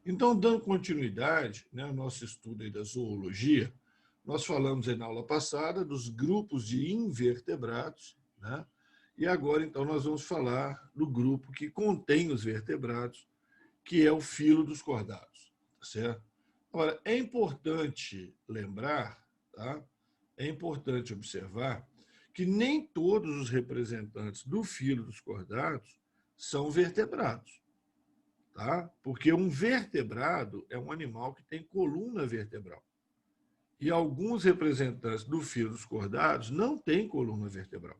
Então, dando continuidade, né, ao nosso estudo aí da zoologia, nós falamos aí na aula passada dos grupos de invertebrados, né? E agora, então, nós vamos falar do grupo que contém os vertebrados, que é o filo dos cordados, tá certo? Agora, é importante lembrar, tá? É importante observar que nem todos os representantes do filo dos cordados são vertebrados, tá? Porque um vertebrado é um animal que tem coluna vertebral. E alguns representantes do filo dos cordados não têm coluna vertebral,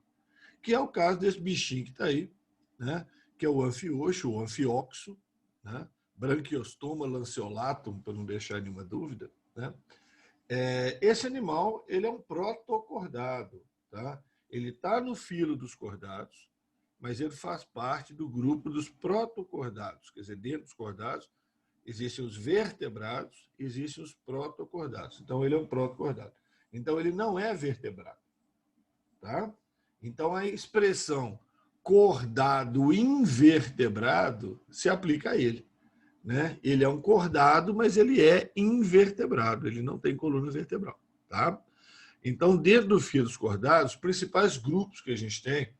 que é o caso desse bichinho que está aí, né? Que é o anfioxo, o anfioxo, né? Branquiostoma lanceolatum, para não deixar nenhuma dúvida, né? Esse animal ele é um protocordado, tá? Ele está no filo dos cordados, mas ele faz parte do grupo dos protocordados, quer dizer, dentro dos cordados existem os vertebrados, existem os protocordados. Então, ele é um protocordado. Então, ele não é vertebrado. Tá? Então, a expressão cordado invertebrado se aplica a ele. Né? Ele é um cordado, mas ele é invertebrado, ele não tem coluna vertebral. Tá? Então, dentro do filo dos cordados, os principais grupos que a gente tem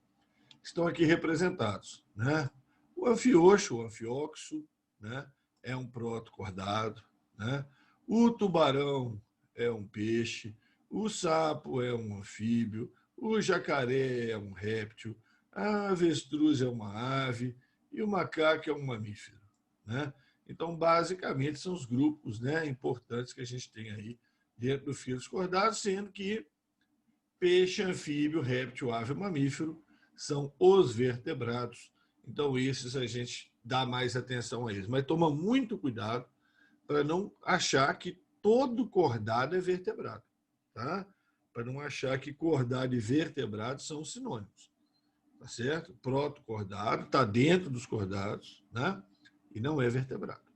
estão aqui representados. Né? O anfioxo, o anfioxo, né? É um protocordado. Né? O tubarão é um peixe, o sapo é um anfíbio, o jacaré é um réptil, a avestruz é uma ave e o macaco é um mamífero. Né? Então, basicamente, são os grupos, né, importantes que a gente tem aí dentro do filo dos cordados, sendo que peixe, anfíbio, réptil, ave e mamífero são os vertebrados. Então, esses a gente dá mais atenção a eles. Mas toma muito cuidado para não achar que todo cordado é vertebrado. Tá? Para não achar que cordado e vertebrado são sinônimos. Tá certo? Protocordado está dentro dos cordados, né? E não é vertebrado.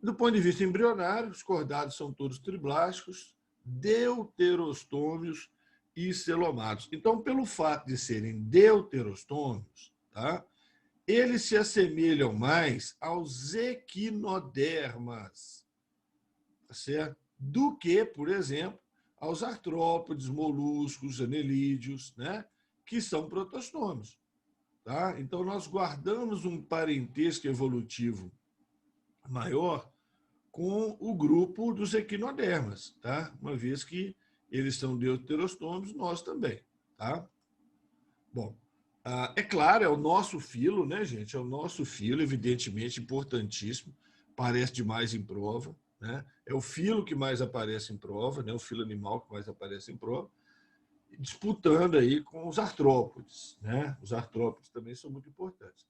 Do ponto de vista embrionário, os cordados são todos triblásticos, deuterostômios e celomatos. Então, pelo fato de serem deuterostômios, tá? Eles se assemelham mais aos equinodermas, tá certo? Do que, por exemplo, aos artrópodes, moluscos, anelídeos, né? Que são protostômios. Tá? Então, nós guardamos um parentesco evolutivo maior com o grupo dos equinodermas, tá? Uma vez que eles são deuterostômios, nós também. Tá? Bom, é claro, é o nosso filo, né, gente? É o nosso filo, evidentemente, importantíssimo, aparece demais em prova. Né? É o filo que mais aparece em prova, né? O filo animal que mais aparece em prova, disputando aí com os artrópodes. Né? Os artrópodes também são muito importantes.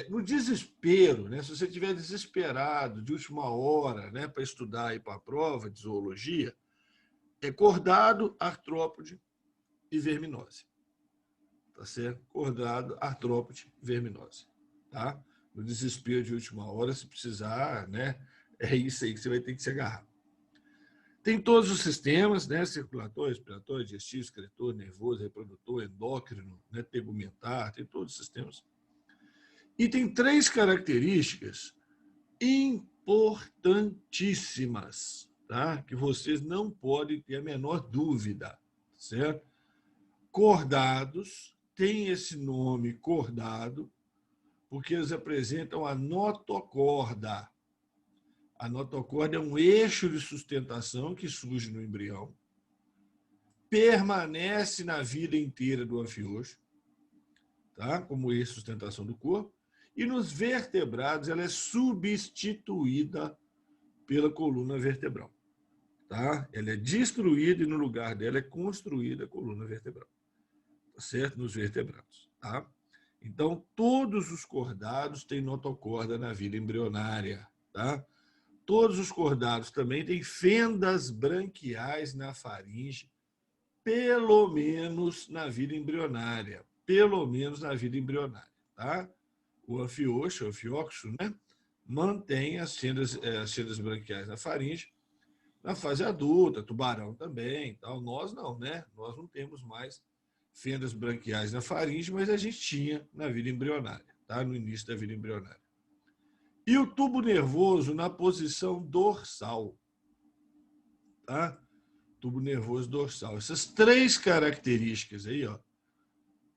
No desespero, né, se você estiver desesperado de última hora, né, para estudar aí para a prova de zoologia, é cordado, artrópode e verminose. Tá certo? Cordado, artrópode e verminose. Tá? No desespero de última hora, se precisar, né, é isso aí que você vai ter que se agarrar. Tem todos os sistemas, né, circulatório, respiratório, digestivo, excretor, nervoso, reprodutor, endócrino, né, tegumentar, tem todos os sistemas. E tem 3 características importantíssimas, tá? Que vocês não podem ter a menor dúvida, certo? Cordados, tem esse nome cordado, porque eles apresentam a notocorda. A notocorda é um eixo de sustentação que surge no embrião, permanece na vida inteira do anfioxo, tá? Como eixo de sustentação do corpo, e nos vertebrados ela é substituída pela coluna vertebral. Tá? Ela é destruída e no lugar dela é construída a coluna vertebral. Tá certo? Nos vertebrados. Tá? Então, todos os cordados têm notocorda na vida embrionária. Tá? Todos os cordados também têm fendas branquiais na faringe, pelo menos na vida embrionária. Pelo menos na vida embrionária. Tá? O anfioxo, o anfioxo, né? Mantém as fendas branquiais na faringe. Na fase adulta, tubarão também, tal. Nós não, né? Nós não temos mais fendas branquiais na faringe, mas a gente tinha na vida embrionária, tá? No início da vida embrionária. E o tubo nervoso na posição dorsal. Tá? Tubo nervoso dorsal. Essas três características aí, ó,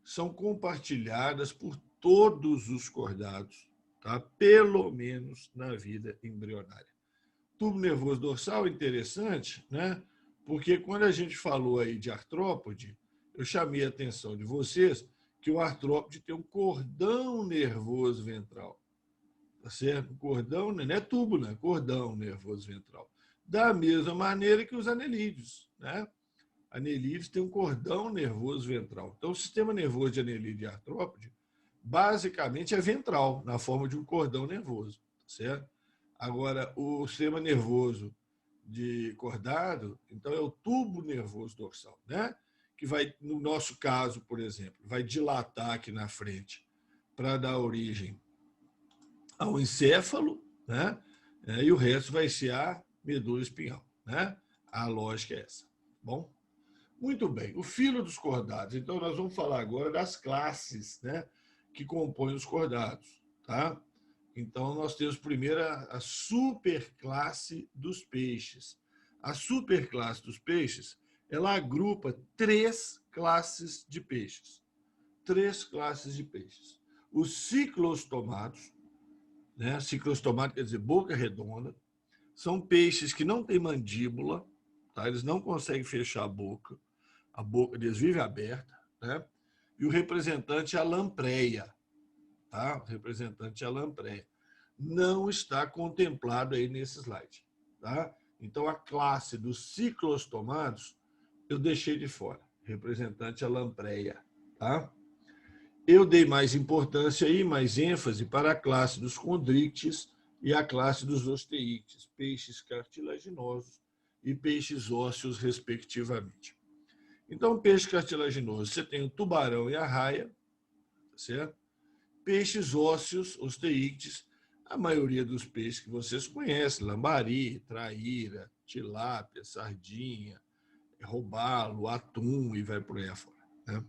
são compartilhadas por todos os cordados, tá? Pelo menos na vida embrionária. Tubo nervoso dorsal é interessante, né? Porque quando a gente falou aí de artrópode, eu chamei a atenção de vocês que o artrópode tem um cordão nervoso ventral. Tá certo? Cordão, não é tubo, né? Cordão nervoso ventral. Da mesma maneira que os anelídeos, né? Anelídeos têm um cordão nervoso ventral. Então, o sistema nervoso de anelídeo e artrópode, basicamente, é ventral, na forma de um cordão nervoso, certo? Agora, o sistema nervoso de cordado, então, é o tubo nervoso dorsal, né? Que vai, no nosso caso, por exemplo, vai dilatar aqui na frente para dar origem ao encéfalo, né? E o resto vai ser a medula espinhal, né? A lógica é essa. Bom, muito bem. O filo dos cordados. Então, nós vamos falar agora das classes, né, que compõem os cordados, tá? Então, nós temos primeiro a superclasse dos peixes. A superclasse dos peixes, ela agrupa três classes de peixes. Três classes de peixes. Os ciclostomatos, né? Ciclostomato quer dizer boca redonda, são peixes que não têm mandíbula, tá? Eles não conseguem fechar a boca deles vive aberta, né? E o representante é a lampreia, tá? O representante é a lampreia. Não está contemplado aí nesse slide, tá? Então, a classe dos ciclostomatos eu deixei de fora. Representante é a lampreia, tá? Eu dei mais importância e mais ênfase para a classe dos condrictes e a classe dos osteíctes, peixes cartilaginosos e peixes ósseos, respectivamente. Então, peixe cartilaginoso, você tem o tubarão e a raia, certo? Peixes ósseos, osteíctes, a maioria dos peixes que vocês conhecem, lambari, traíra, tilápia, sardinha, robalo, atum e vai por aí afora, né?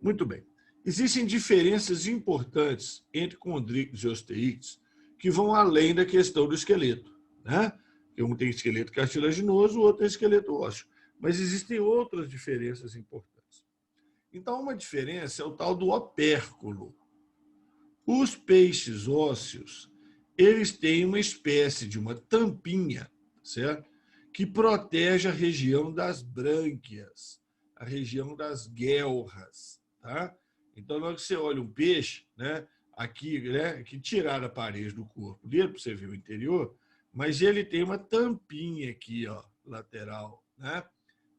Muito bem. Existem diferenças importantes entre condrictes e osteíctes que vão além da questão do esqueleto, né? Um tem esqueleto cartilaginoso, o outro tem esqueleto ósseo. Mas existem outras diferenças importantes. Então, uma diferença é o tal do opérculo. Os peixes ósseos, eles têm uma espécie de uma tampinha, certo? Que protege a região das brânquias, a região das guelras, tá? Então, na hora que você olha um peixe, né, aqui, né, que tiraram a parede do corpo dele, para você ver o interior, mas ele tem uma tampinha aqui, ó, lateral, né,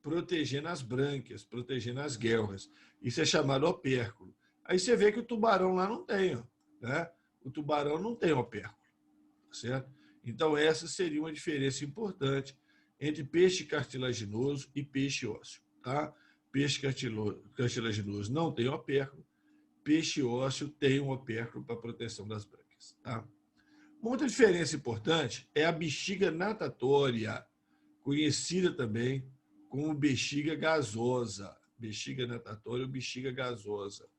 protegendo as brânquias, protegendo as guelras. Isso é chamado opérculo. Aí você vê que o tubarão lá não tem, ó, né? O tubarão não tem opérculo, certo? Então, essa seria uma diferença importante entre peixe cartilaginoso e peixe ósseo, tá? Peixe cartilaginoso não tem opérculo, peixe ósseo tem um opérculo para proteção das brânquias, tá? Uma outra diferença importante é a bexiga natatória, conhecida também como bexiga gasosa, bexiga natatória ou bexiga gasosa.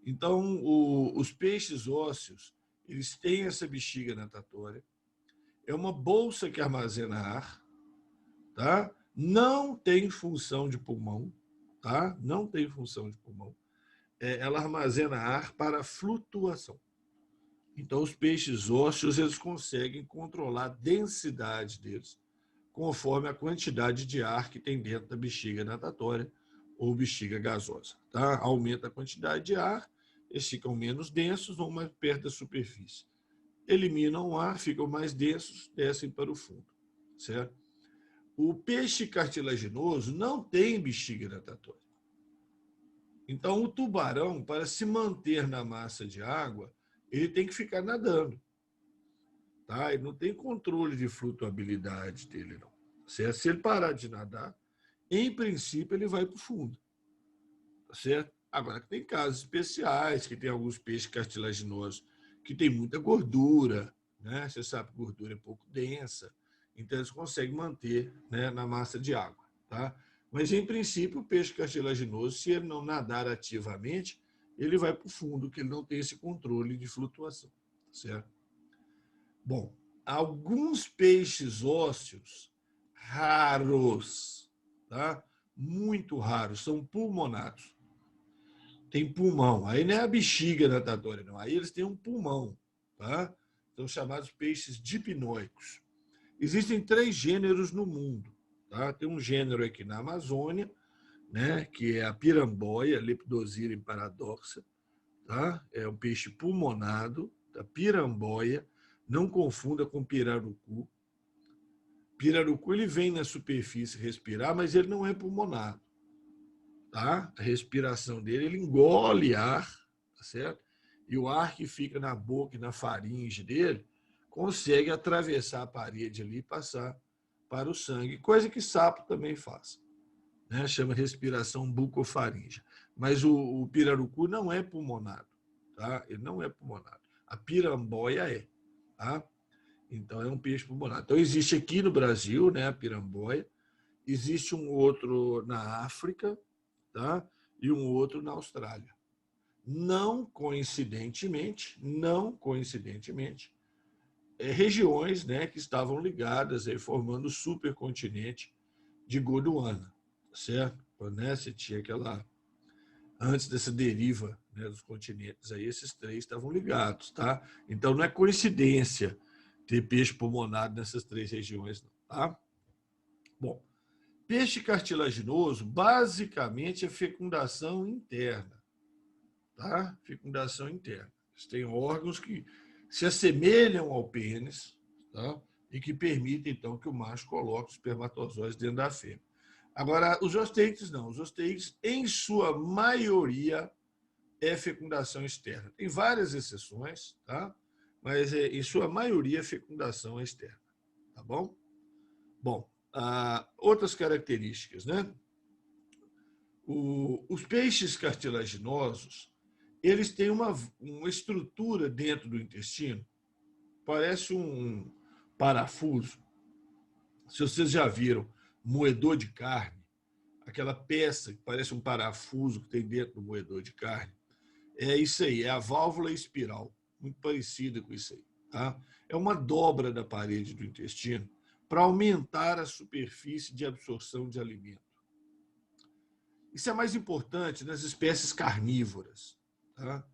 Então, os peixes ósseos, eles têm essa bexiga natatória, é uma bolsa que armazena ar, tá? Não tem função de pulmão, tá? Não tem função de pulmão. Ela armazena ar para flutuação. Então, os peixes ósseos, eles conseguem controlar a densidade deles, conforme a quantidade de ar que tem dentro da bexiga natatória ou bexiga gasosa, tá? Aumenta a quantidade de ar, eles ficam menos densos, vão mais perto da superfície. Eliminam o ar, ficam mais densos, descem para o fundo, certo? O peixe cartilaginoso não tem bexiga natatória. Então, o tubarão, para se manter na massa de água, ele tem que ficar nadando, tá? Ele não tem controle de flutuabilidade dele, não. Certo? Se ele parar de nadar, em princípio, ele vai para o fundo, certo? Agora, tem casos especiais, que tem alguns peixes cartilaginosos que têm muita gordura, né? Você sabe que gordura é pouco densa, então eles conseguem manter, né, na massa de água, tá? Mas, em princípio, o peixe cartilaginoso, se ele não nadar ativamente, ele vai para o fundo, que ele não tem esse controle de flutuação, certo? Bom, alguns peixes ósseos raros, tá? Muito raros, são pulmonados. Tem pulmão. Aí não é a bexiga natatória, não. Aí eles têm um pulmão, tá? São chamados peixes dipnoicos. Existem 3 gêneros no mundo, tá? Tem um gênero aqui na Amazônia, né, que é a piramboia, Lepidosirem paradoxa, tá? É um peixe pulmonado, a piramboia. Não confunda com pirarucu. Pirarucu ele vem na superfície respirar, mas ele não é pulmonado, tá? A respiração dele, ele engole ar, tá certo? E o ar que fica na boca e na faringe dele consegue atravessar a parede ali e passar para o sangue, coisa que sapo também faz, né? Chama respiração bucofaríngea. Mas o pirarucu não é pulmonado, tá? Ele não é pulmonado. A piramboia é, tá? Então é um peixe pulmonado. Então existe aqui no Brasil, né, a piramboia, existe um outro na África, tá? E um outro na Austrália. Não coincidentemente, regiões, né, que estavam ligadas aí, formando o supercontinente de Gondwana, certo? Né? Você tinha aquela antes dessa deriva, né, dos continentes aí, esses 3 estavam ligados, tá? Então não é coincidência ter peixe pulmonado nessas 3 regiões, não, tá? Bom, peixe cartilaginoso basicamente é fecundação interna, tá? Fecundação interna. Eles têm órgãos que se assemelham ao pênis, tá? E que permitem, então, que o macho coloque os espermatozoides dentro da fêmea. Agora, os osteites não. Os osteites, em sua maioria, é fecundação externa. Tem várias exceções, tá? Mas, em sua maioria, fecundação é externa, tá bom? Bom, outras características, né? Os peixes cartilaginosos, eles têm uma estrutura dentro do intestino, parece um parafuso. Se vocês já viram moedor de carne, aquela peça que parece um parafuso que tem dentro do moedor de carne, é isso aí, é a válvula espiral, muito parecida com isso aí. Tá? É uma dobra da parede do intestino para aumentar a superfície de absorção de alimento. Isso é mais importante nas espécies carnívoras. Tá?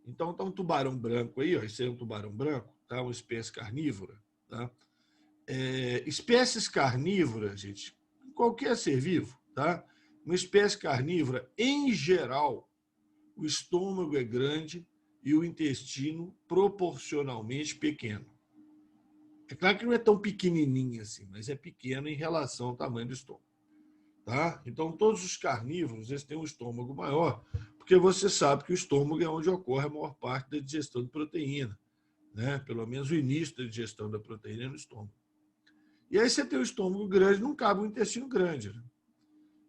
Então, está um tubarão branco aí, ó, esse é um tubarão branco, tá? Uma espécie carnívora. Tá? Espécies carnívoras, gente, qualquer ser vivo, tá? Uma espécie carnívora, em geral, o estômago é grande e o intestino proporcionalmente pequeno. É claro que não é tão pequenininho assim, mas é pequeno em relação ao tamanho do estômago. Tá? Então, todos os carnívoros eles têm um estômago maior, porque você sabe que o estômago é onde ocorre a maior parte da digestão de proteína, né? Pelo menos o início da digestão da proteína é no estômago. E aí você tem o estômago grande, não cabe um intestino grande. Né?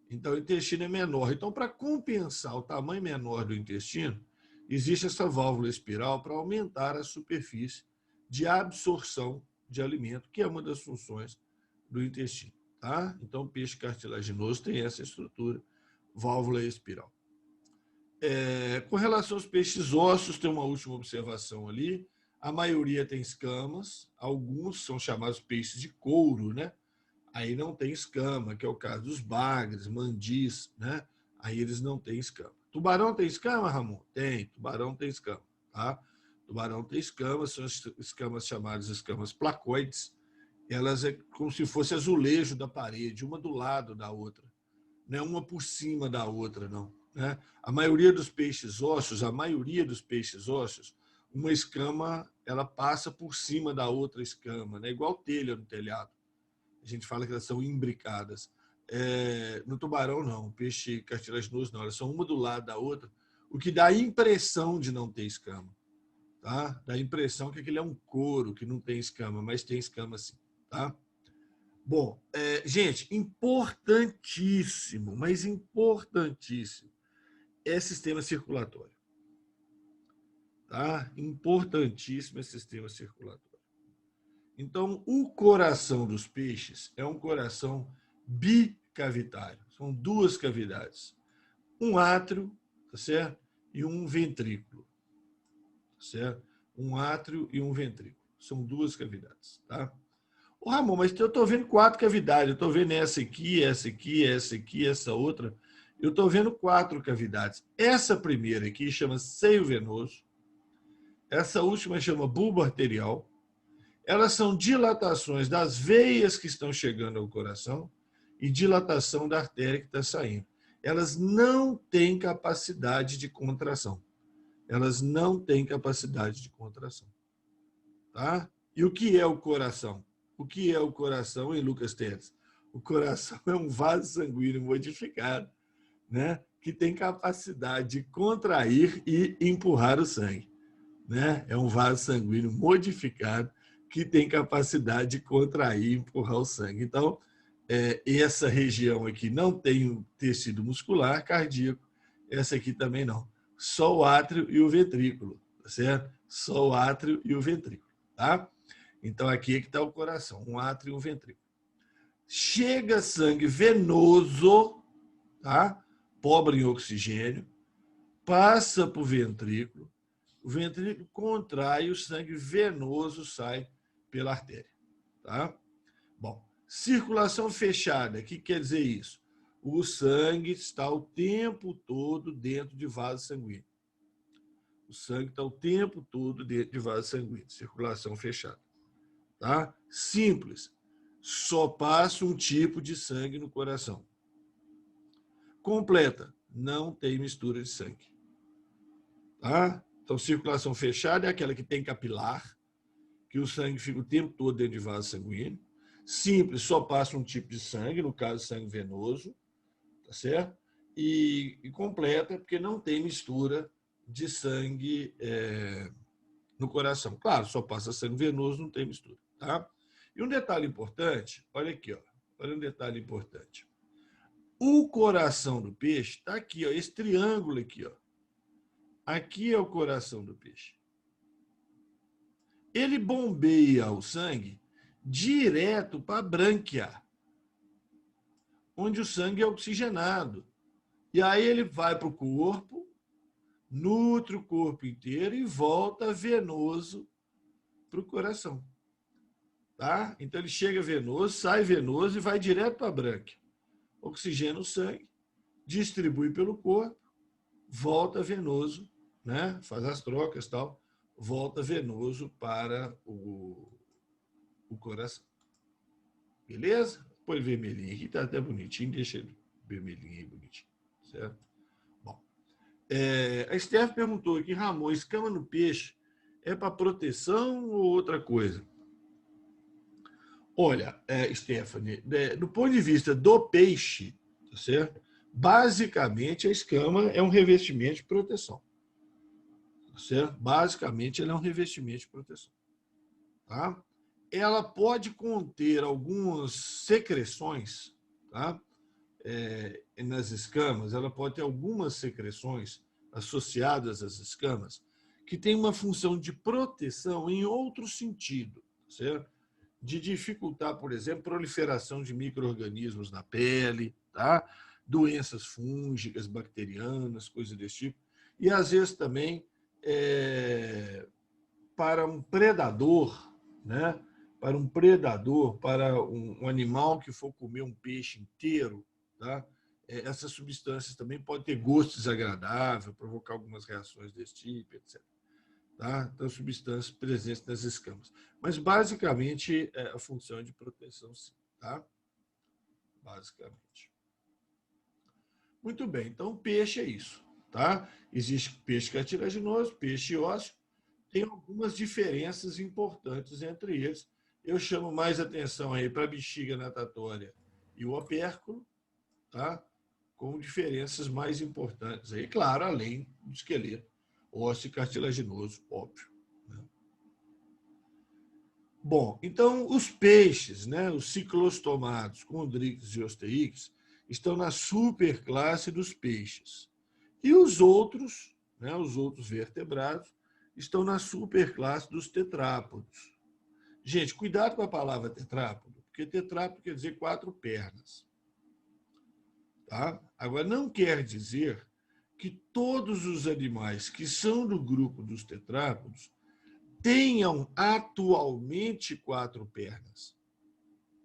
Então, o intestino é menor. Então, para compensar o tamanho menor do intestino, existe essa válvula espiral para aumentar a superfície de absorção de alimento, que é uma das funções do intestino. Tá? Então, o peixe cartilaginoso tem essa estrutura, válvula espiral. Com relação aos peixes ossos, tem uma última observação ali. A maioria tem escamas, alguns são chamados peixes de couro, né? Aí não tem escama, que é o caso dos bagres, mandis, né? Aí eles não têm escama. Tubarão tem escama, Ramon? Tem, tubarão tem escama, tá? Tubarão tem escamas, são escamas chamadas escamas placoides. Elas é como se fosse azulejo da parede, uma do lado da outra, não é uma por cima da outra, não. Né? A maioria dos peixes ósseos, uma escama ela passa por cima da outra escama, né? Igual telha no telhado. A gente fala que elas são imbricadas. No tubarão, não. Peixe cartilaginoso, não. Elas são uma do lado da outra, o que dá a impressão de não ter escama. Tá? Dá a impressão que aquele é um couro, que não tem escama, mas tem escama sim. Tá? Bom, gente, importantíssimo, mas importantíssimo, é sistema circulatório. Tá? Importantíssimo é sistema circulatório. Então, o coração dos peixes é um coração bicavitário. São 2 cavidades. Um átrio, tá certo? E um ventrículo. Tá certo? Um átrio e um ventrículo. São 2 cavidades. Tá? Ô, Ramon, mas eu estou vendo 4 cavidades. Eu estou vendo essa aqui, essa aqui, essa aqui, essa outra. Eu estou vendo 4 cavidades. Essa primeira aqui chama seio venoso. Essa última chama bulbo arterial. Elas são dilatações das veias que estão chegando ao coração e dilatação da artéria que está saindo. Elas não têm capacidade de contração. Elas não têm capacidade de contração. Tá? E o que é o coração? O que é o coração, em Lucas Teles? O coração é um vaso sanguíneo modificado, né? Que tem capacidade de contrair e empurrar o sangue. Né? É um vaso sanguíneo modificado que tem capacidade de contrair e empurrar o sangue. Então, essa região aqui não tem o tecido muscular cardíaco, essa aqui também não. Só o átrio e o ventrículo, tá certo? Só o átrio e o ventrículo, tá? Então, aqui é que está o coração, um átrio e um ventrículo. Chega sangue venoso, tá? Pobre em oxigênio, passa para o ventrículo contrai e o sangue venoso sai pela artéria. Tá? Bom, circulação fechada, o que quer dizer isso? O sangue está o tempo todo dentro de vaso sanguíneo. O sangue está o tempo todo dentro de vaso sanguíneo, circulação fechada. Tá? Simples, só passa um tipo de sangue no coração. Completa, não tem mistura de sangue. Tá? Então, circulação fechada é aquela que tem capilar, que o sangue fica o tempo todo dentro de vaso sanguíneo. Simples, só passa um tipo de sangue, no caso, sangue venoso, tá certo? E completa, porque não tem mistura de sangue no coração. Claro, só passa sangue venoso, não tem mistura, tá? E um detalhe importante, olha aqui, ó, olha um detalhe importante. O coração do peixe está aqui, ó, esse triângulo aqui, ó. Aqui é o coração do peixe. Ele bombeia o sangue direto para a brânquia, onde o sangue é oxigenado. E aí ele vai para o corpo, nutre o corpo inteiro e volta venoso para o coração. Tá? Então ele chega venoso, sai venoso e vai direto para a brânquia. Oxigena o sangue, distribui pelo corpo, volta venoso, né? Faz as trocas e tal, volta venoso para o coração. Beleza? Põe vermelhinho aqui, tá até bonitinho, deixa ele vermelhinho aí, bonitinho. Certo? Bom, a Steph perguntou aqui, Ramon, escama no peixe é para proteção ou outra coisa? Olha, Stephanie, do ponto de vista do peixe, tá certo? Basicamente, a escama é um revestimento de proteção. Tá certo? Basicamente, ela é um revestimento de proteção. Tá? Ela pode conter algumas secreções, tá? Nas escamas, ela pode ter algumas secreções associadas às escamas que têm uma função de proteção em outro sentido, certo? De dificultar, por exemplo, proliferação de micro-organismos na pele, tá? Doenças fúngicas, bacterianas, coisas desse tipo. E, às vezes, também para um predador, né? Para um predador, para um animal que for comer um peixe inteiro, tá? Essas substâncias também podem ter gosto desagradável, provocar algumas reações desse tipo, etc. Tá? Então, substâncias presentes nas escamas. Mas, basicamente, a função é de proteção, sim. Tá? Basicamente. Muito bem, então, peixe é isso. Tá? Existe peixe cartilaginoso, peixe ósseo, tem algumas diferenças importantes entre eles. Eu chamo mais atenção aí para a bexiga natatória e o opérculo, tá? Com diferenças mais importantes aí, claro, além do esqueleto ósseo e cartilaginoso, óbvio. Né? Bom, então os peixes, né, os ciclostomados, condrictes e osteíques, estão na superclasse dos peixes. E os outros, né, os outros vertebrados, estão na superclasse dos tetrápodes. Gente, cuidado com a palavra tetrápodo, porque tetrápodo quer dizer 4 pernas. Tá? Agora, não quer dizer que todos os animais que são do grupo dos tetrápodos tenham atualmente 4 pernas.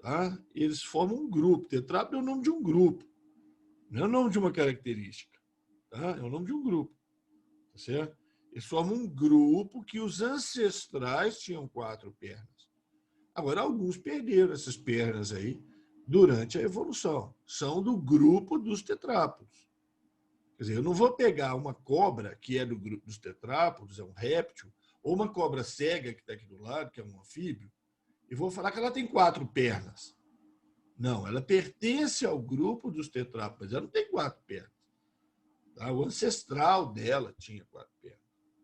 Tá? Eles formam um grupo. Tetrápodo é o nome de um grupo, não é o nome de uma característica. Tá? É o nome de um grupo. Tá certo? Eles formam um grupo que os ancestrais tinham 4 pernas. Agora, alguns perderam essas pernas aí durante a evolução. São do grupo dos tetrápodos. Quer dizer, eu não vou pegar uma cobra, que é do grupo dos tetrápodos, é um réptil, ou uma cobra cega, que está aqui do lado, que é um anfíbio, e vou falar que ela tem 4 pernas. Não, ela pertence ao grupo dos tetrápodos, mas ela não tem 4 pernas. Tá? O ancestral dela tinha 4 pernas.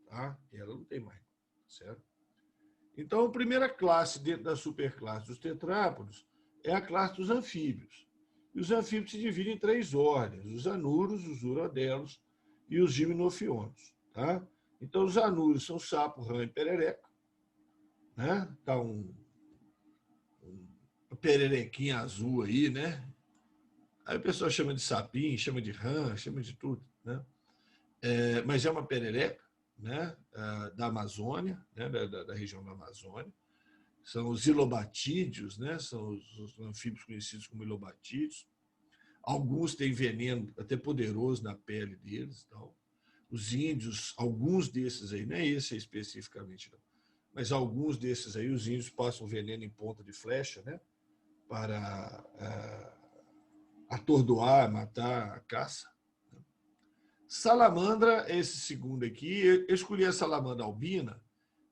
Tá? E ela não tem mais. Certo? Então, a primeira classe dentro da superclasse dos tetrápodos é a classe dos anfíbios. E os anfíbios se dividem em 3 ordens: os anuros, os urodelos e os gimnofionos. Tá? Então, os anuros são sapo, rã e perereca. Né? Tá uma pererequinha azul aí, né? Aí o pessoal chama de sapinho, chama de rã, chama de tudo. Né? Mas é uma perereca, né? Da Amazônia, né? da região da Amazônia. São os ilobatídeos, né? São os anfíbios conhecidos como ilobatídeos. Alguns têm veneno até poderoso na pele deles. Então, os índios, alguns desses aí, não é esse especificamente, não, mas alguns desses aí, os índios passam veneno em ponta de flecha, né? Para atordoar, matar a caça. Salamandra, esse segundo aqui, eu escolhi a salamandra albina,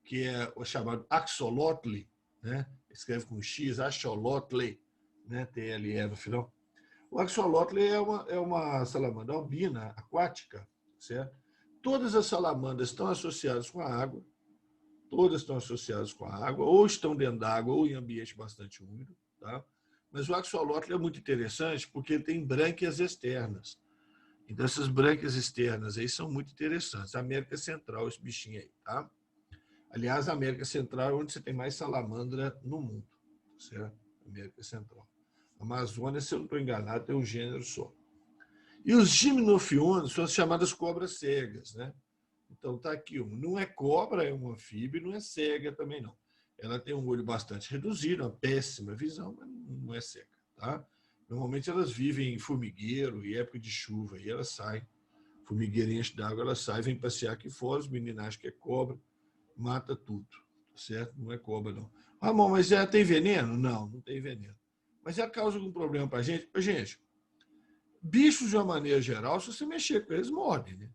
que é o chamado axolotl, né? Escreve com X, axolotl, né? TLE no final. O axolotl é uma salamandra albina aquática, certo? Todas as salamandras estão associadas com a água, todas estão associadas com a água, ou estão dentro d'água, ou em ambiente bastante úmido, tá? Mas o axolotl é muito interessante porque ele tem brânquias externas. Então, essas brânquias externas aí são muito interessantes. A América Central, esse bichinho aí, tá? Aliás, a América Central é onde você tem mais salamandra no mundo, certo? América Central. A Amazônia, se eu não estou enganado, tem um gênero só. E os gimnofiones são as chamadas cobras cegas, né? Então, tá aqui um. Não é cobra, é um anfíbio, não é cega também não. Ela tem um olho bastante reduzido, uma péssima visão, mas não é cega, tá? Normalmente elas vivem em formigueiro e época de chuva, e elas saem, formigueiro enche d'água, elas saem, vêm passear aqui fora, os meninos acham que é cobra, mata tudo, certo? Não é cobra, não. Ramon, mas ela tem veneno? Não, não tem veneno. Mas ela causa algum problema para a gente? Gente, bichos, de uma maneira geral, se você mexer com eles, mordem, né?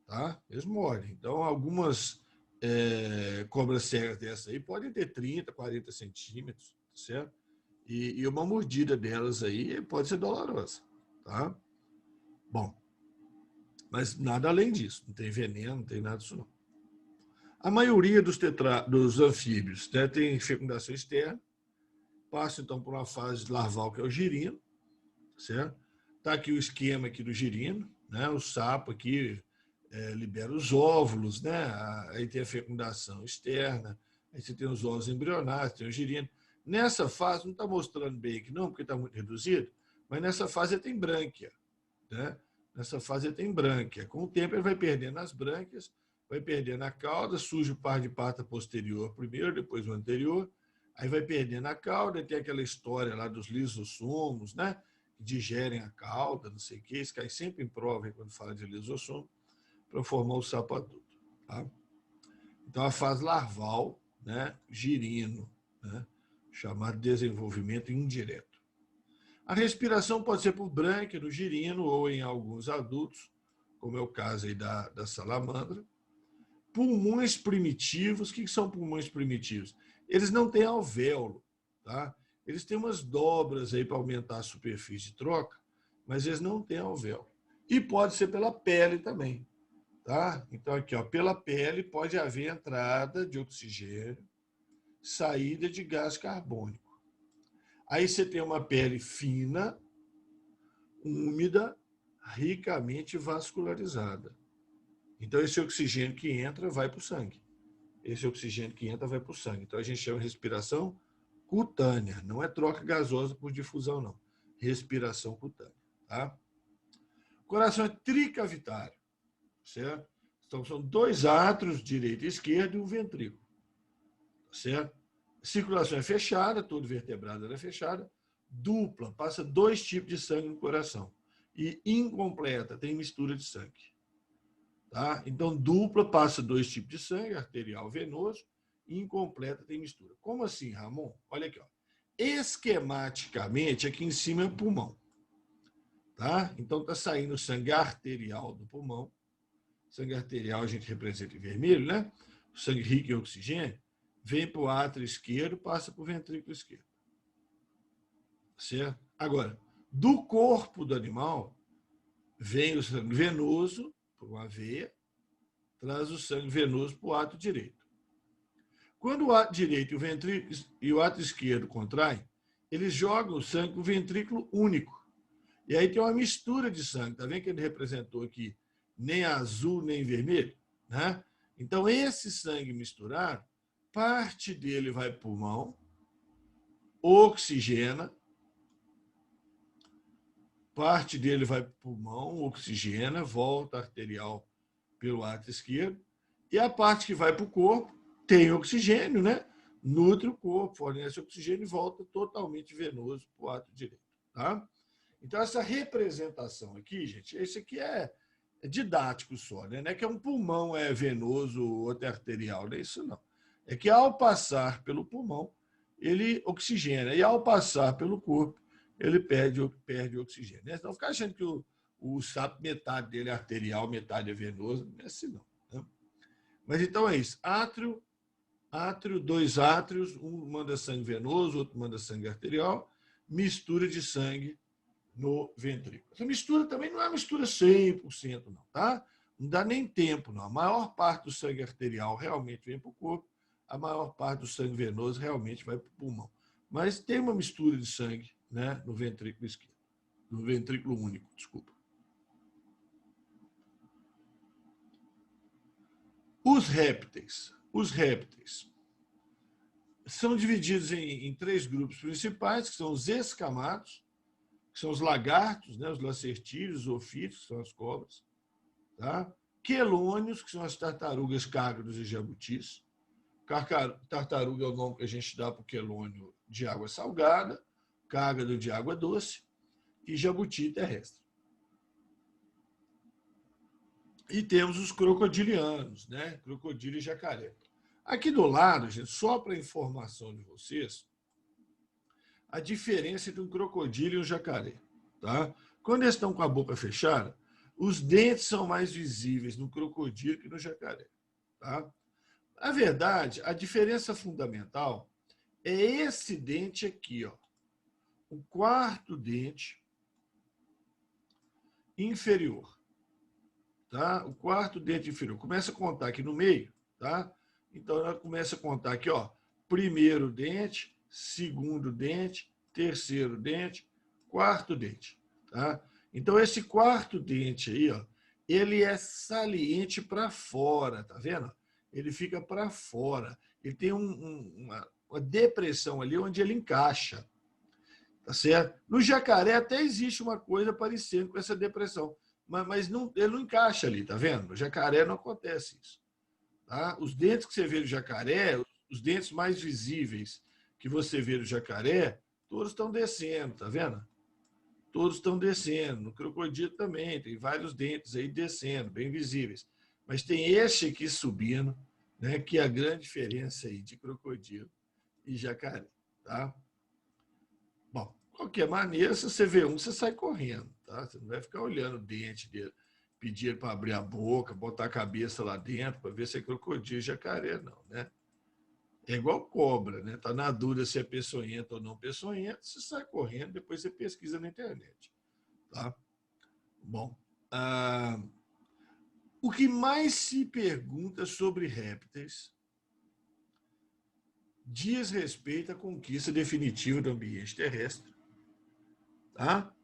Tá? Eles mordem. Então, algumas cobras cegas dessas aí podem ter 30, 40 centímetros, certo? E uma mordida delas aí pode ser dolorosa, tá? Bom, mas nada além disso. Não tem veneno, não tem nada disso não. A maioria dos anfíbios, né, tem fecundação externa, passa então por uma fase larval que é o girino, certo? Está aqui o esquema aqui do girino, né? O sapo aqui libera os óvulos, né? Aí tem a fecundação externa, aí você tem os óvulos embrionários, tem o girino. Nessa fase, não está mostrando bem aqui não, porque está muito reduzido, mas nessa fase ele tem brânquia, né? Nessa fase ele tem brânquia. Com o tempo ele vai perdendo as brânquias, vai perdendo a cauda, surge o par de pata posterior primeiro, depois o anterior, aí vai perdendo a cauda, tem aquela história lá dos lisossomos, né? Que digerem a cauda, não sei o que, isso cai sempre em prova quando fala de lisossomo, para formar o sapo adulto. Tá? Então, a fase larval, né? Girino, né? Chamado desenvolvimento indireto. A respiração pode ser por brânquia no girino ou em alguns adultos, como é o caso aí da salamandra. Pulmões primitivos. O que são pulmões primitivos? Eles não têm alvéolo, tá? Eles têm umas dobras aí para aumentar a superfície de troca, mas eles não têm alvéolo. E pode ser pela pele também, tá? Então aqui, ó, pela pele pode haver entrada de oxigênio, saída de gás carbônico. Aí você tem uma pele fina, úmida, ricamente vascularizada. Então, esse oxigênio que entra vai para o sangue. Esse oxigênio que entra vai para o sangue. Então, a gente chama de respiração cutânea. Não é troca gasosa por difusão, não. Respiração cutânea. Tá? O coração é tricavitário, certo? Então, são 2 átrios, direito e esquerdo, e um ventrículo. certo? Circulação é fechada, todo vertebrado é fechada. Dupla, passa 2 tipos de sangue no coração. E incompleta, tem mistura de sangue. Tá? Então, dupla passa 2 tipos de sangue, arterial, venoso. Incompleta tem mistura. Como assim, Ramon? Olha aqui. Ó. Esquematicamente, aqui em cima é o pulmão. Tá? Então, está saindo sangue arterial do pulmão. Sangue arterial a gente representa em vermelho, né? O sangue rico em oxigênio vem para o átrio esquerdo, passa para o ventrículo esquerdo. Certo? Agora, do corpo do animal, vem o sangue venoso, por uma veia, traz o sangue venoso para o átrio direito. Quando o átrio direito e o átrio esquerdo contraem, eles jogam o sangue para o ventrículo único. E aí tem uma mistura de sangue. Está vendo que ele representou aqui nem azul, nem vermelho? Né? Então, esse sangue misturado, parte dele vai para o pulmão, oxigena, parte dele vai para o pulmão, oxigena, volta arterial pelo átrio esquerdo, e a parte que vai para o corpo tem oxigênio, né? Nutre o corpo, fornece oxigênio e volta totalmente venoso para o átrio direito. Tá? Então, essa representação aqui, gente, esse aqui é didático só, né? Não é que um pulmão é venoso, outro é arterial, não é isso não. É que ao passar pelo pulmão, ele oxigena, e ao passar pelo corpo, ele perde oxigênio. Né? Então, ficar achando que o sapo, metade dele é arterial, metade é venoso, não é assim não. Né? Mas então é isso. Átrio, 2 átrios, um manda sangue venoso, outro manda sangue arterial, mistura de sangue no ventrículo. Essa mistura também não é mistura 100%, não, tá? Não dá nem tempo, não. A maior parte do sangue arterial realmente vem para o corpo, a maior parte do sangue venoso realmente vai para o pulmão. Mas tem uma mistura de sangue, né, no ventrículo esquerdo, no ventrículo único, desculpa. Os répteis são divididos em 3 grupos principais, que são os escamados, que são os lagartos, né, os lacertídeos, os ofídeos, que são as cobras, tá? Quelônios, que são as tartarugas, cágados e jabutis. Tartaruga é o nome que a gente dá para o quelônio de água salgada, cágado de água doce e jabuti terrestre. E temos os crocodilianos, né? Crocodilo e jacaré. Aqui do lado, gente, só para informação de vocês, a diferença entre um crocodilo e um jacaré. Tá? Quando eles estão com a boca fechada, os dentes são mais visíveis no crocodilo que no jacaré. Tá? Na verdade, a diferença fundamental é esse dente aqui, ó, o 4º dente inferior. Tá? O 4º dente inferior. Começa a contar aqui no meio. Tá? Então, ela começa a contar aqui, ó, 1º dente, 2º dente, 3º dente, 4º dente. Tá? Então, esse 4º dente aí, ó, ele é saliente para fora, tá vendo? Ele fica para fora. Ele tem uma depressão ali onde ele encaixa. Tá certo? No jacaré até existe uma coisa parecida com essa depressão, mas não, ele não encaixa ali, tá vendo? No jacaré não acontece isso. Tá? Os dentes que você vê no jacaré, os dentes mais visíveis que você vê no jacaré, todos estão descendo, tá vendo? Todos estão descendo. No crocodilo também, tem vários dentes aí descendo, bem visíveis. Mas tem este aqui subindo, né, que é a grande diferença aí de crocodilo e jacaré. Tá? Bom, de qualquer maneira, se você vê um, você sai correndo. Tá? Você não vai ficar olhando o dente dele, pedir para abrir a boca, botar a cabeça lá dentro para ver se é crocodilo e jacaré, não. Né? É igual cobra, né? Está na dúvida se é peçonhento ou não peçonhento, você sai correndo, depois você pesquisa na internet. Tá? Bom, o que mais se pergunta sobre répteis diz respeito à conquista definitiva do ambiente terrestre, tá?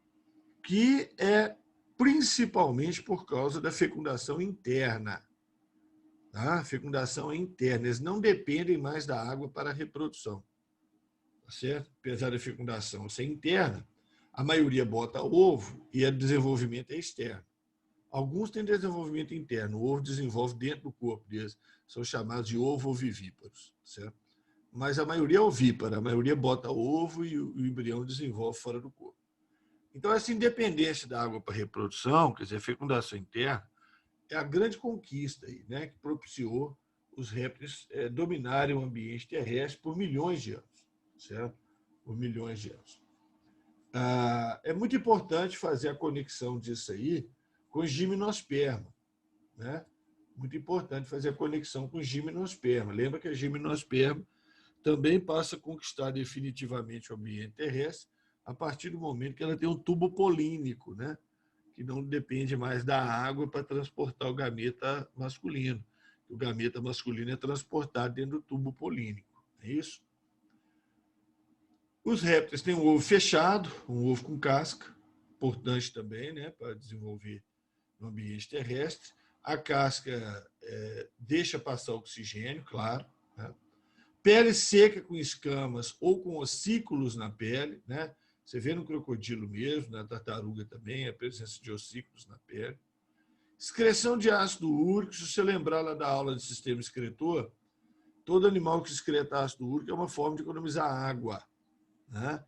Que é principalmente por causa da fecundação interna. Tá? Fecundação interna. Eles não dependem mais da água para a reprodução. Tá certo? Apesar da fecundação ser interna, a maioria bota ovo e o desenvolvimento é externo. Alguns têm desenvolvimento interno. O ovo desenvolve dentro do corpo deles. São chamados de ovovivíparos. Certo? mas a maioria é ovípara, a maioria bota ovo e o embrião desenvolve fora do corpo. Então, essa independência da água para reprodução, quer dizer, fecundação interna, é a grande conquista aí, né, que propiciou os répteis dominarem o ambiente terrestre por milhões de anos, certo? Por milhões de anos. É muito importante fazer a conexão disso aí com gimnosperma, né? Muito importante fazer a conexão com gimnosperma. Lembra que a gimnosperma também passa a conquistar definitivamente o ambiente terrestre a partir do momento que ela tem um tubo polínico, né? Que não depende mais da água para transportar o gameta masculino. O gameta masculino é transportado dentro do tubo polínico. É isso? Os répteis têm um ovo fechado, um ovo com casca, importante também, né, para desenvolver no ambiente terrestre. A casca deixa passar oxigênio, claro, né? Pele seca com escamas ou com ossículos na pele, né? Você vê no crocodilo mesmo, na tartaruga também, a presença de ossículos na pele. Excreção de ácido úrico, se você lembrar lá da aula de sistema excretor, todo animal que excreta ácido úrico é uma forma de economizar água, né?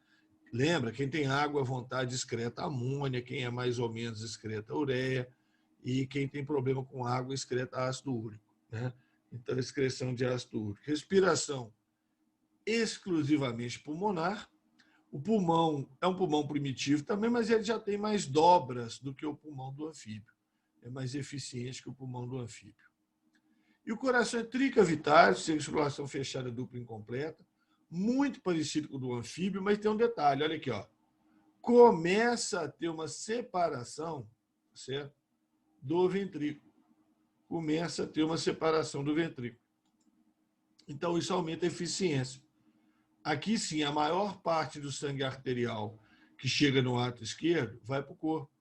Lembra, quem tem água à vontade excreta amônia, quem é mais ou menos excreta ureia, e quem tem problema com água excreta ácido úrico, né? Então, excreção de ácido úrico. Respiração exclusivamente pulmonar. O pulmão é um pulmão primitivo também, mas ele já tem mais dobras do que o pulmão do anfíbio. É mais eficiente que o pulmão do anfíbio. E o coração é tricavitário, circulação fechada dupla incompleta, muito parecido com o do anfíbio, mas tem um detalhe, olha aqui, ó. Começa a ter uma separação, certo? Do ventrículo. Começa a ter uma separação do ventrículo. Então, isso aumenta a eficiência. Aqui, sim, a maior parte do sangue arterial que chega no átrio esquerdo vai para o corpo.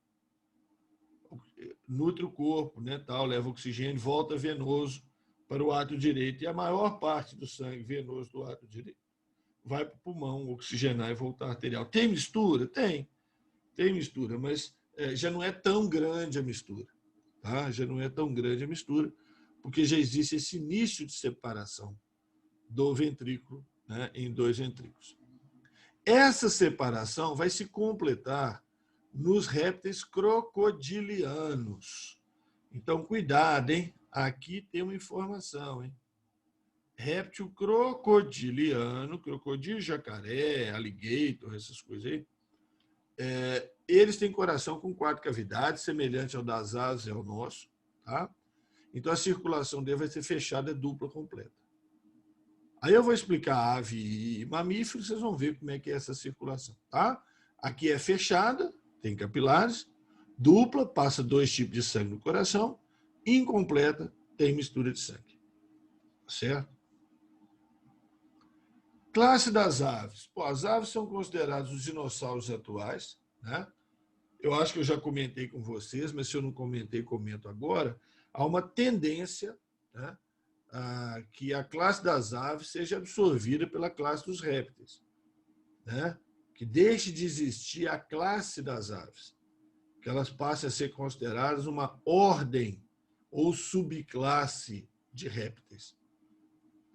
Nutre o corpo, né, tal, leva oxigênio, volta venoso para o átrio direito. E a maior parte do sangue venoso do átrio direito vai para o pulmão, oxigenar e voltar arterial. Tem mistura? Tem mistura, mas já não é tão grande a mistura. Tá? Já não é tão grande a mistura, porque já existe esse início de separação do ventrículo, né, em dois ventrículos. Essa separação vai se completar nos répteis crocodilianos. Então, cuidado, hein? Aqui tem uma informação, hein? Réptil crocodiliano, crocodilo, jacaré, alligator, essas coisas aí, eles têm coração com 4 cavidades, semelhante ao das aves e ao nosso, tá? Então, a circulação dele vai ser fechada, dupla, completa. Aí eu vou explicar ave e mamífero, vocês vão ver como é que é essa circulação, tá? Aqui é fechada, tem capilares, dupla, passa 2 tipos de sangue no coração, incompleta, tem mistura de sangue, certo? Classe das aves. Pô, as aves são consideradas os dinossauros atuais, né? Eu acho que eu já comentei com vocês, mas se eu não comentei, comento agora. Há uma tendência, né, que a classe das aves seja absorvida pela classe dos répteis, né? Que deixe de existir a classe das aves, que elas passem a ser consideradas uma ordem ou subclasse de répteis.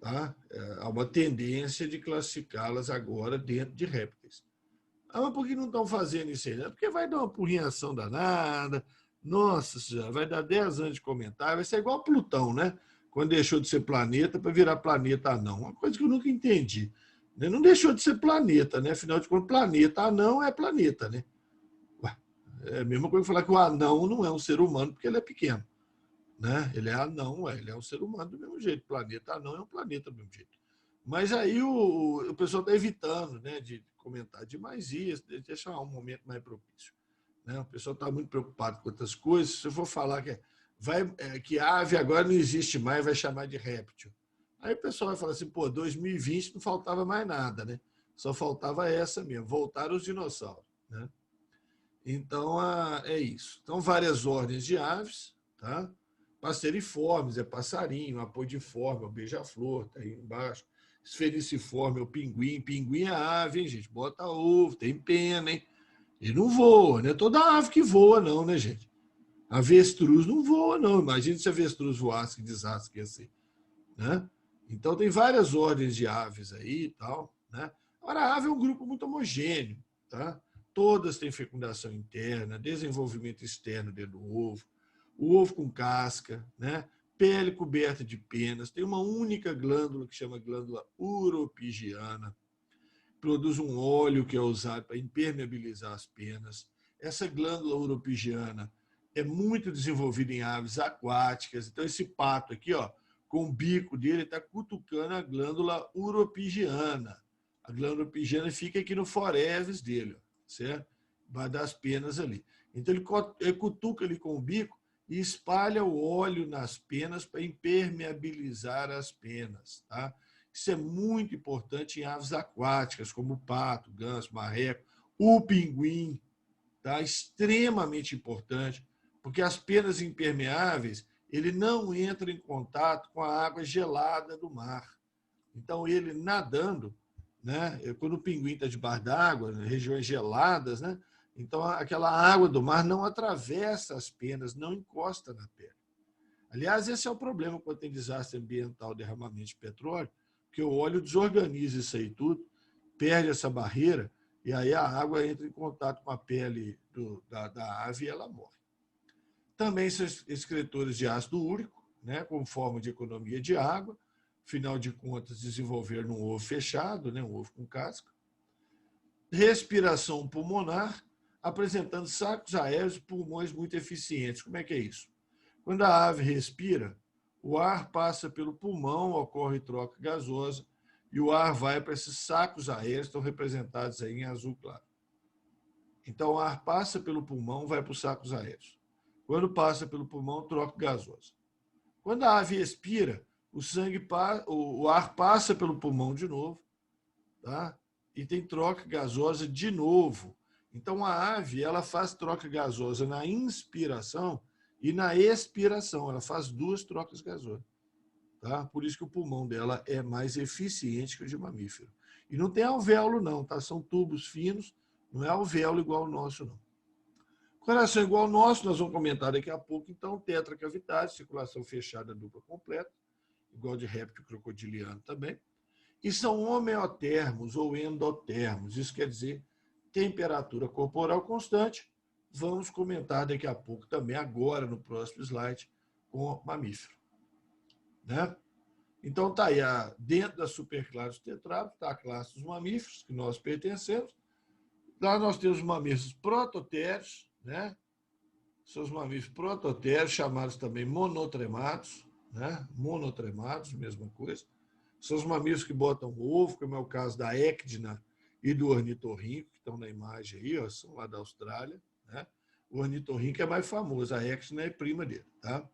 Tá? Há uma tendência de classificá-las agora dentro de répteis. Mas por que não estão fazendo isso aí? Porque vai dar uma porrinhação danada. Nossa Senhora, vai dar 10 anos de comentário. Vai ser igual Plutão, né? Quando deixou de ser planeta para virar planeta anão. Uma coisa que eu nunca entendi. Não deixou de ser planeta, né? Afinal de contas, planeta anão é planeta, né? Ué, é a mesma coisa que falar que o anão não é um ser humano porque ele é pequeno. Né? Ele é anão, ele é um ser humano do mesmo jeito. O planeta anão é um planeta do mesmo jeito. Mas aí o pessoal está evitando, né, de comentar demais isso, de deixar um momento mais propício. Né? O pessoal está muito preocupado com outras coisas. Se eu for falar que ave agora não existe mais, vai chamar de réptil. Aí o pessoal vai falar assim, pô, 2020 não faltava mais nada, né? Só faltava essa mesmo, voltaram os dinossauros. Né? Então, é isso. Então, várias ordens de aves, tá? Passeriformes é passarinho, apodiforme é o beija-flor, tá aí embaixo. Esfericiforme é o pinguim. Pinguim é ave, hein, gente? Bota ovo, tem pena, hein? E não voa, não é toda ave que voa, não, né, gente? Avestruz não voa, não. Imagina se avestruz voasse, que desastre que ia ser. Né? Então, tem várias ordens de aves aí e tal, né? Agora, a ave é um grupo muito homogêneo, tá? Todas têm fecundação interna, desenvolvimento externo dentro do ovo, o ovo com casca, né? Pele coberta de penas, tem uma única glândula que chama glândula uropigiana, produz um óleo que é usado para impermeabilizar as penas. Essa glândula uropigiana é muito desenvolvida em aves aquáticas. Então, esse pato aqui, ó, com o bico dele, está cutucando a glândula uropigiana. A glândula uropigiana fica aqui no foreves dele, ó, certo? Vai das penas ali. Então, ele cutuca ali com o bico e espalha o óleo nas penas para impermeabilizar as penas, tá? Isso é muito importante em aves aquáticas, como o pato, ganso, marreco, o pinguim, tá? Extremamente importante, porque as penas impermeáveis, ele não entra em contato com a água gelada do mar. Então, ele nadando, né? Quando o pinguim está debaixo d'água, em regiões geladas, né? Então, aquela água do mar não atravessa as penas, não encosta na pele. Aliás, esse é o problema quando tem desastre ambiental, derramamento de petróleo, que o óleo desorganiza isso aí tudo, perde essa barreira, e aí a água entra em contato com a pele da ave e ela morre. Também são excretores de ácido úrico, né, como forma de economia de água, afinal de contas, desenvolver num ovo fechado, né, um ovo com casca. Respiração pulmonar, apresentando sacos aéreos e pulmões muito eficientes. Como é que é isso? Quando a ave respira, o ar passa pelo pulmão, ocorre troca gasosa, e o ar vai para esses sacos aéreos, estão representados aí em azul claro. Então, o ar passa pelo pulmão, vai para os sacos aéreos. Quando passa pelo pulmão, troca gasosa. Quando a ave expira, o ar passa pelo pulmão de novo, tá? E tem troca gasosa de novo. Então, a ave ela faz troca gasosa na inspiração e na expiração. Ela faz duas trocas gasosas. Tá? Por isso que o pulmão dela é mais eficiente que o de mamífero. E não tem alvéolo, não, tá? São tubos finos, não é alvéolo igual o nosso, não. Coração igual ao nosso, nós vamos comentar daqui a pouco, então, tetracavidade, circulação fechada dupla completa, igual de réptil crocodiliano também. E são homeotermos ou endotermos, isso quer dizer temperatura corporal constante. Vamos comentar daqui a pouco também, agora no próximo slide, com mamífero. Né? Então, está aí, dentro da superclasse tetrápodes, está a classe dos mamíferos, que nós pertencemos. Lá nós temos mamíferos prototérios, né? São os mamíferos prototérios, chamados também monotremados, né? Monotremados, mesma coisa. São os mamíferos que botam ovo, como é o caso da ecdna e do ornitorrinco, que estão na imagem aí, ó, são lá da Austrália. Né? O ornitorrinco é mais famoso, a ecdna é prima dele. Tá?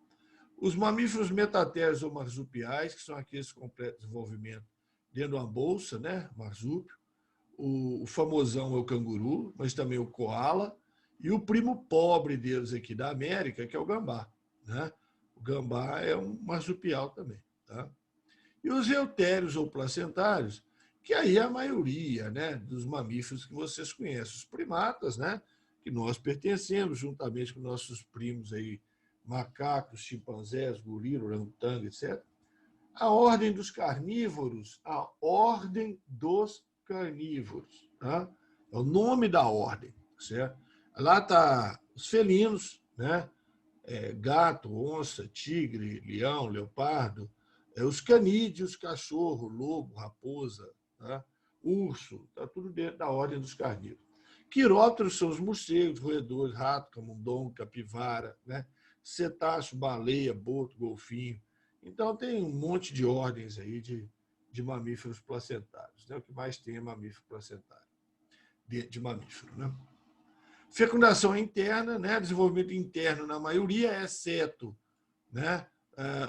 Os mamíferos metatérios ou marsupiais, que são aqueles com completo desenvolvimento dentro de uma bolsa, né? Marsúpio. O famosão é o canguru, mas também o koala, e o primo pobre deles aqui da América, que é o gambá. Né? O gambá é um marsupial também. Tá? E os eutérios ou placentários, que aí é a maioria, né, dos mamíferos que vocês conhecem, os primatas, né, que nós pertencemos, juntamente com nossos primos aí, macacos, chimpanzés, gorila, orangotango, etc. A ordem dos carnívoros, a ordem dos carnívoros, tá? É o nome da ordem, certo? Lá está os felinos, né? Gato, onça, tigre, leão, leopardo, os canídeos, cachorro, lobo, raposa, tá? Urso, está tudo dentro da ordem dos carnívoros. Quirópteros são os morcegos, roedores, rato, camundongo, capivara, né? Cetáceo, baleia, boto, golfinho. Então, tem um monte de ordens aí de mamíferos placentários. Né? O que mais tem é mamífero placentário, de mamífero. Né? Fecundação interna, né? Desenvolvimento interno na maioria, exceto, né?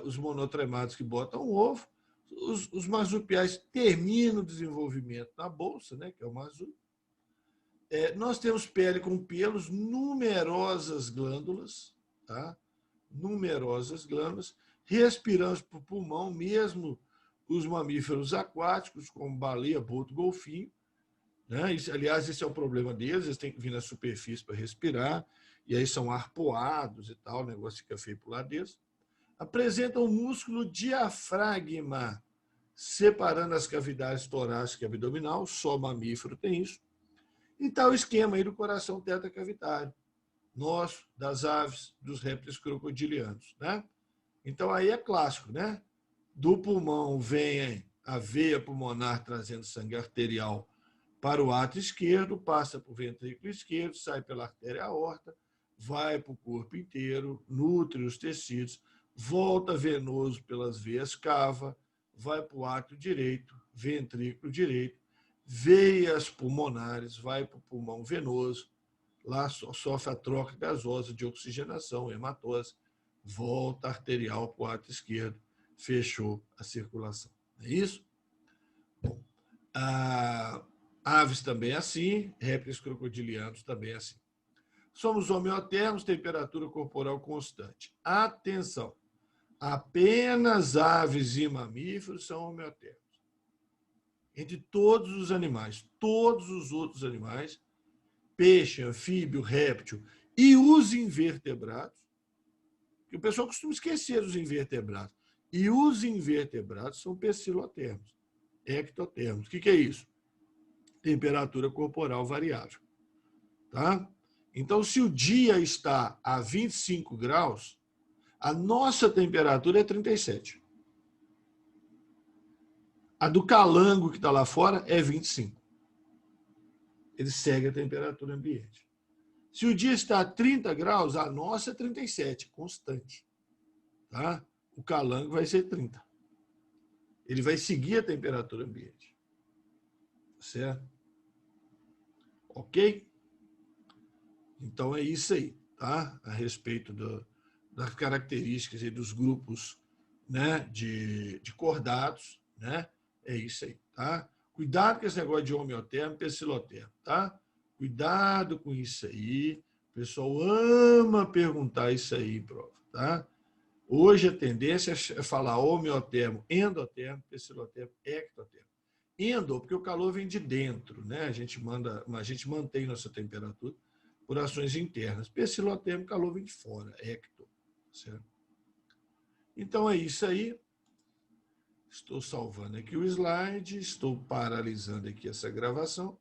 Os monotremados que botam ovo. Os marsupiais terminam o desenvolvimento na bolsa, né? Que é o marsúpio. Nós temos pele com pelos, numerosas glândulas, tá? Numerosas glândulas, respiramos por pulmão, mesmo os mamíferos aquáticos, como baleia, boto, golfinho. Né? Aliás, esse é o problema deles, eles têm que vir na superfície para respirar, e aí são arpoados e tal, o negócio fica feio para o lado deles. Apresentam o músculo diafragma, separando as cavidades torácica e abdominal, só mamífero tem isso. E está o esquema aí do coração tetracavitário, nosso, das aves, dos répteis crocodilianos, né? Então aí é clássico, né? Do pulmão vem a veia pulmonar trazendo sangue arterial para o átrio esquerdo, passa para o ventrículo esquerdo, sai pela artéria aorta, vai para o corpo inteiro, nutre os tecidos, volta venoso pelas veias cava, vai para o átrio direito, ventrículo direito, veias pulmonares, vai para o pulmão venoso, lá sofre a troca gasosa de oxigenação, hematose, volta arterial para o átrio esquerdo, fechou a circulação. Não é isso? Bom, aves também é assim, répteis crocodilianos também é assim. Somos homeotermos, temperatura corporal constante. Atenção, apenas aves e mamíferos são homeotermos. Entre todos os animais, todos os outros animais, peixe, anfíbio, réptil e os invertebrados, que o pessoal costuma esquecer dos invertebrados, e os invertebrados são pecilotermos, ectotermos. O que é isso? Temperatura corporal variável. Tá? Então, se o dia está a 25 graus, a nossa temperatura é 37. A do calango que está lá fora é 25. Ele segue a temperatura ambiente. Se o dia está a 30 graus, a nossa é 37, constante. Tá? O calango vai ser 30. Ele vai seguir a temperatura ambiente. Certo? Ok? Então é isso aí, tá? A respeito das características e dos grupos, né, de cordados, né? É isso aí, tá? Cuidado com esse negócio de homeotermo e pecilotermo, tá? Cuidado com isso aí. O pessoal ama perguntar isso aí em prova, tá? Hoje a tendência é falar homeotermo, endotermo, pecilotermo, ectotermo. Endo, porque o calor vem de dentro, né? A gente mantém nossa temperatura por ações internas. Pecilotermo, calor vem de fora, ecto. Certo? Então é isso aí. Estou salvando aqui o slide, estou paralisando aqui essa gravação.